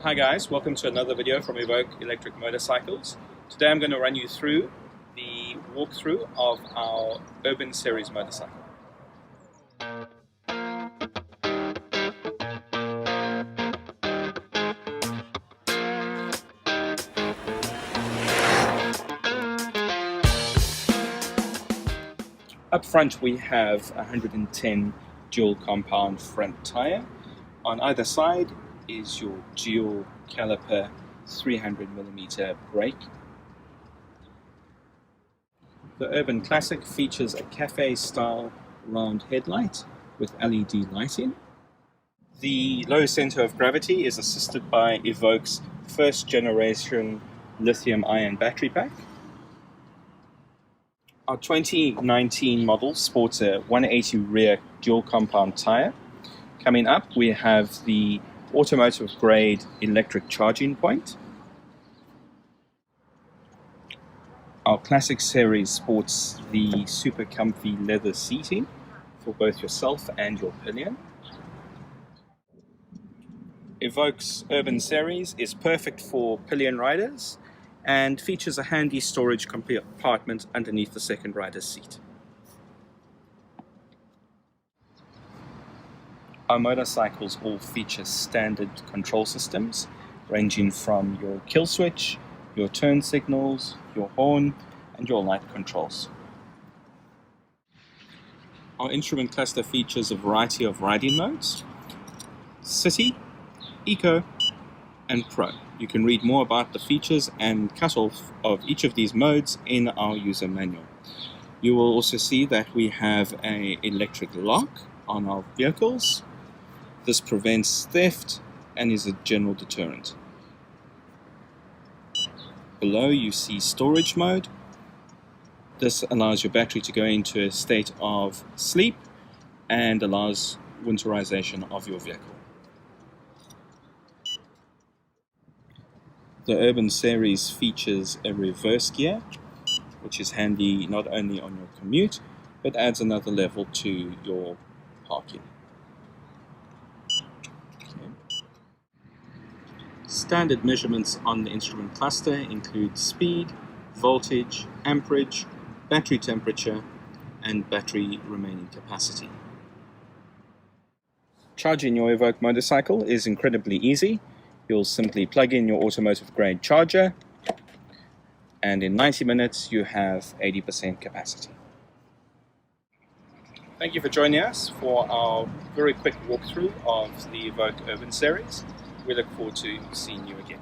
Hi guys, welcome to another video from Evoke Electric Motorcycles. Today I'm going to run you through the walkthrough of our Urban Series motorcycle. Up front we have a 110 dual compound front tire. On either side is your dual caliper 300mm brake. The Urban Classic features a cafe style round headlight with LED lighting. The low center of gravity is assisted by Evoke's first generation lithium ion battery pack. Our 2019 model sports a 180 rear dual compound tire. Coming up we have the automotive grade electric charging point. Our Classic series sports the super comfy leather seating for both yourself and your pillion. Evoke's Urban Series is perfect for pillion riders and features a handy storage compartment underneath the second rider's seat. Our motorcycles all feature standard control systems ranging from your kill switch, your turn signals, your horn, and your light controls. Our instrument cluster features a variety of riding modes: City, Eco, and Pro. You can read more about the features and cutoff of each of these modes in our user manual. You will also see that we have an electric lock on our vehicles. This prevents theft and is a general deterrent. Below you see storage mode. This allows your battery to go into a state of sleep and allows winterization of your vehicle. The Urban Series features a reverse gear, which is handy not only on your commute, but adds another level to your parking. Standard measurements on the instrument cluster include speed, voltage, amperage, battery temperature, and battery remaining capacity. Charging your Evoke motorcycle is incredibly easy. You'll simply plug in your automotive grade charger, and in 90 minutes you have 80% capacity. Thank you for joining us for our very quick walkthrough of the Evoke Urban Series. We look forward to seeing you again.